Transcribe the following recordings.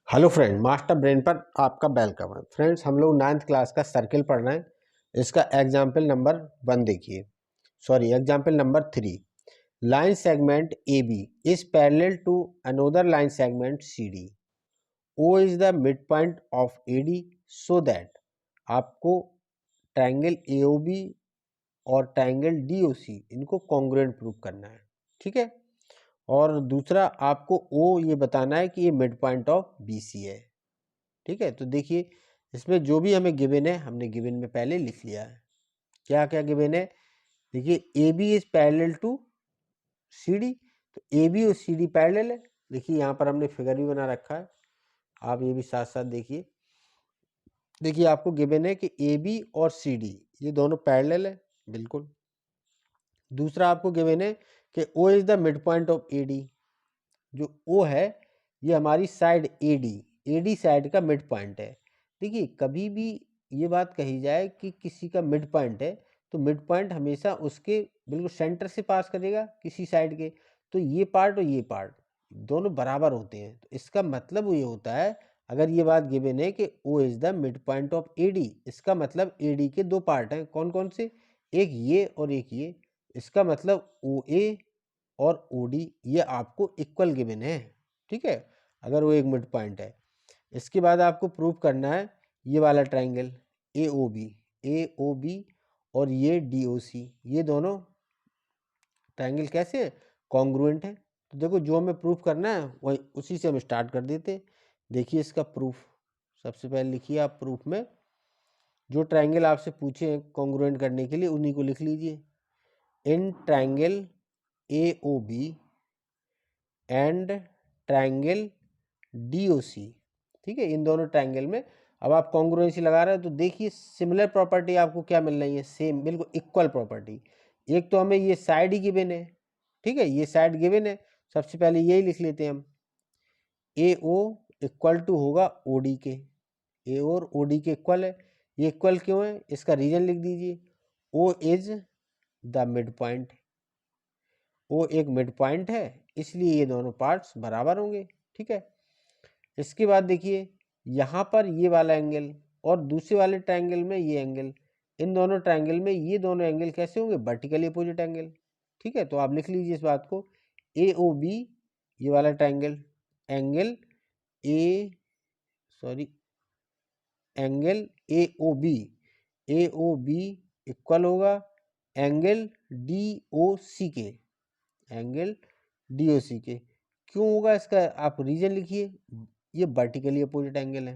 Hello friend, master brain पर आपका welcome है। फ्रेंड्स, हम लोग 9th क्लास का सर्किल पढ़ रहे हैं। इसका एग्जाम्पल नंबर 1 देखिए, sorry example number 3। Line segment A B is parallel to another line segment C D. O is the mid point of A D so that आपको triangle A O B और triangle D O C इनको congruent prove करना है। ठीक है, और दूसरा आपको ओ ये बताना है कि ये mid point of B C है। ठीक है, तो देखिए इसमें जो भी हमें गिवन है हमने गिवन में पहले लिख लिया है। क्या क्या गिवन है, देखिए A B is parallel to C D, तो ए बी और सी डी पैरेलल है। देखिए यहाँ पर हमने फिगर भी बना रखा है, आप ये भी साथ साथ देखिए। देखिए आपको गिवन है कि ए बी और सी डी ये दोनों पैरेलल है, बिल्कुल। दूसरा आपको गिवन है कि O is the mid point of A D. जो ओ है ये हमारी साइड ए डी साइड का मिड पॉइंट है। देखिए कभी भी ये बात कही जाए कि किसी का मिड पॉइंट है तो मिड पॉइंट हमेशा उसके बिल्कुल सेंटर से पास करेगा किसी साइड के। तो ये पार्ट और ये पार्ट दोनों बराबर होते हैं, तो इसका मतलब ये होता है, अगर ये बात गिवन है कि O is the mid point of A D, इसका मतलब ए डी के दो पार्ट हैं, कौन कौन से, एक ये और एक ये। इसका मतलब ओ ए और ओ डी ये आपको इक्वल गिवन है। ठीक है, अगर वो एक मिड पॉइंट है। इसके बाद आपको प्रूव करना है ये वाला ट्राइंगल ए ओ बी और ये डी ओ सी, ये दोनों ट्राइंगल कैसे है, कॉन्ग्रुएंट है। तो देखो जो हमें प्रूफ करना है वही उसी से हम स्टार्ट कर देते हैं। देखिए इसका प्रूफ, सबसे पहले लिखिए आप प्रूफ में जो ट्राइंगल आपसे पूछे हैं कॉन्ग्रुएंट करने के लिए उन्हीं को लिख लीजिए। In triangle A O B and triangle D O C, ठीक है, इन दोनों ट्राइंगल में अब आप कॉन्ग्रुएंसी लगा रहे हो तो देखिए सिमिलर प्रॉपर्टी आपको क्या मिल रही है, सेम बिल्कुल इक्वल प्रॉपर्टी। एक तो हमें ये साइड ही गिवन है, ठीक है, ये साइड गिवन है, सबसे पहले यही लिख लेते हैं हम। ए ओ इक्वल टू होगा ओ डी के, ए और ओ डी के इक्वल है। ये इक्वल क्यों है, इसका रीजन लिख दीजिए। O is the mid point, O एक मिड पॉइंट है इसलिए ये दोनों पार्ट्स बराबर होंगे। ठीक है, इसके बाद देखिए यहाँ पर ये वाला एंगल और दूसरे वाले ट्रायंगल में ये एंगल, इन दोनों ट्रायंगल में ये दोनों एंगल कैसे होंगे, वर्टिकली अपोजिट एंगल। ठीक है, तो आप लिख लीजिए इस बात को। ए ओ बी ये वाला triangle, angle A sorry angle A O B equal होगा एंगल डी ओ सी के, एंगल डी ओ सी के। क्यों होगा इसका आप रीजन लिखिए, ये वर्टिकली अपोजिट एंगल है।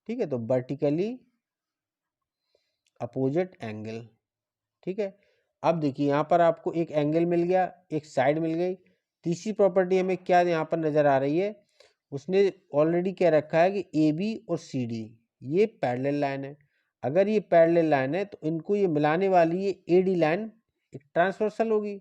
ठीक है, तो वर्टिकली अपोजिट एंगल। ठीक है, अब देखिए यहाँ पर आपको एक एंगल मिल गया, एक साइड मिल गई। तीसरी प्रॉपर्टी हमें क्या यहाँ पर नजर आ रही है, उसने ऑलरेडी क्या रखा है कि ए बी और सी डी ये पैरेलल लाइन है। अगर ये पैरेलल लाइन है तो इनको ये मिलाने वाली ये ए डी लाइन एक ट्रांसवर्सल होगी,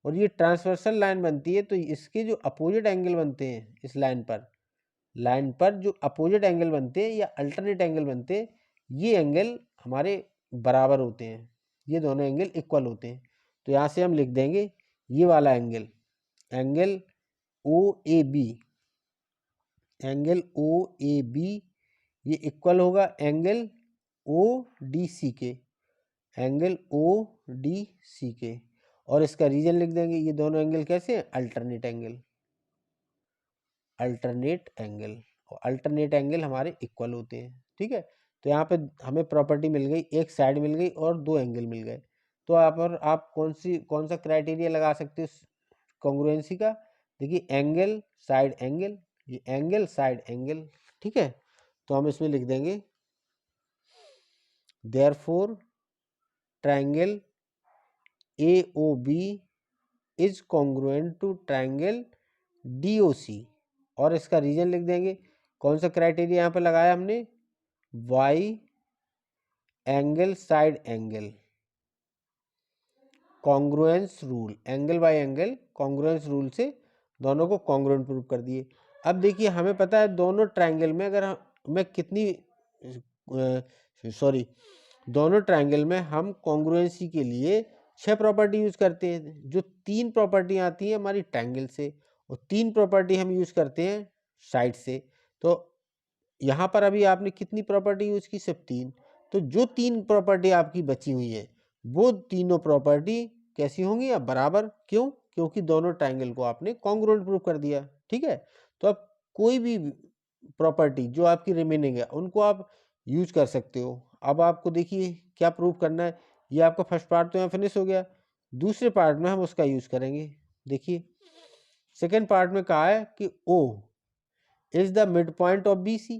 और ये ट्रांसवर्सल लाइन बनती है तो इसके जो अपोजिट एंगल बनते हैं इस लाइन पर जो अपोजिट एंगल बनते हैं या अल्टरनेट एंगल बनते हैं, ये एंगल हमारे बराबर होते हैं, ये दोनों एंगल इक्वल होते हैं। तो यहाँ से हम लिख देंगे ये वाला angle, angle O A B, angle O A B ये इक्वल होगा एंगल ओ डी सी के, एंगल ओ डी सी के। और इसका रीजन लिख देंगे, ये दोनों एंगल कैसे हैं, अल्टरनेट एंगल, अल्टरनेट एंगल, और अल्टरनेट एंगल हमारे इक्वल होते हैं। ठीक है, तो यहाँ पे हमें प्रॉपर्टी मिल गई, एक साइड मिल गई और दो एंगल मिल गए। तो यहाँ पर आप कौन सा क्राइटेरिया लगा सकते हो कॉन्ग्रुएंसी का, देखिए एंगल साइड एंगल, ये एंगल साइड एंगल। ठीक है, तो हम इसमें लिख देंगे therefore triangle A O B is congruent to triangle D O C, और इसका रीजन लिख देंगे। कौन सा क्राइटेरिया यहाँ पर लगाया हमने, by angle side angle, congruence rule, angle by angle congruence rule से दोनों को कॉन्ग्रुएंट प्रूव कर दिए। अब देखिए हमें पता है दोनों ट्रायंगल में अगर मैं कितनी सॉरी दोनों ट्रायंगल में हम कॉन्ग्रुएंसी के लिए 6 प्रॉपर्टी यूज करते हैं। जो 3 प्रॉपर्टी आती है हमारी ट्रायंगल से और 3 प्रॉपर्टी हम यूज करते हैं साइड से। तो यहाँ पर अभी आपने कितनी प्रॉपर्टी यूज की, सिर्फ 3। तो जो 3 प्रॉपर्टी आपकी बची हुई है वो तीनों प्रॉपर्टी कैसी होंगी, अब बराबर। क्यों? क्योंकि दोनों ट्रायंगल को आपने कॉन्ग्रुएंट प्रूव कर दिया। ठीक है, तो अब कोई भी प्रॉपर्टी जो आपकी रिमेनिंग है उनको आप यूज कर सकते हो। अब आपको देखिए क्या प्रूव करना है। ये आपका फर्स्ट पार्ट तो यहाँ फिनिश हो गया, दूसरे पार्ट में हम उसका यूज करेंगे। देखिए सेकेंड पार्ट में कहा है कि O is the mid point of BC।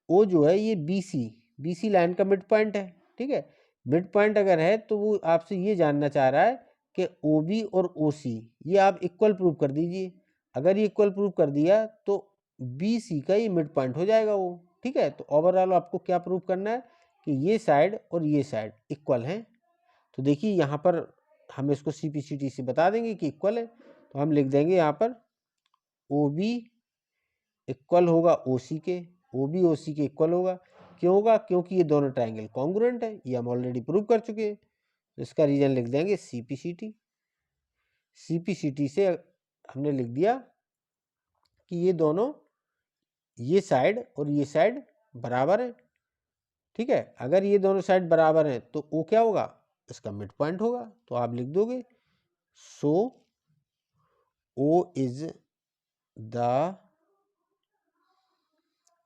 ओ जो है ये BC लाइन का मिड पॉइंट है। ठीक है, मिड पॉइंट अगर है तो वो आपसे ये जानना चाह रहा है कि OB और OC ये आप इक्वल प्रूव कर दीजिए। अगर ये इक्वल प्रूव कर दिया तो BC का ये मिड पॉइंट हो जाएगा वो। ठीक है, तो ओवरऑल आपको क्या प्रूव करना है कि ये साइड और ये साइड इक्वल हैं। तो देखिए यहाँ पर हम इसको CPCT से बता देंगे कि इक्वल है। तो हम लिख देंगे यहाँ पर OB इक्वल होगा OC के, OB OC के इक्वल होगा। क्यों होगा? क्योंकि ये दोनों ट्रायंगल कॉन्ग्रुएंट है, ये हम ऑलरेडी प्रूव कर चुके हैं। तो इसका रीजन लिख देंगे CPCT। CPCT से हमने लिख दिया कि ये दोनों, ये साइड और ये साइड बराबर है। ठीक है, अगर ये दोनों साइड बराबर हैं तो O क्या होगा? इसका मिड पॉइंट होगा। तो आप लिख दोगे सो O is the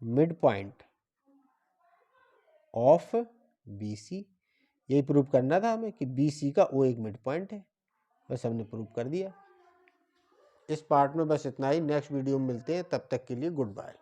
mid point of BC। यही प्रूव करना था हमें कि BC का O एक मिड पॉइंट है। बस हमने प्रूव कर दिया। इस पार्ट में बस इतना ही। नेक्स्ट वीडियो में मिलते हैं, तब तक के लिए गुड बाय।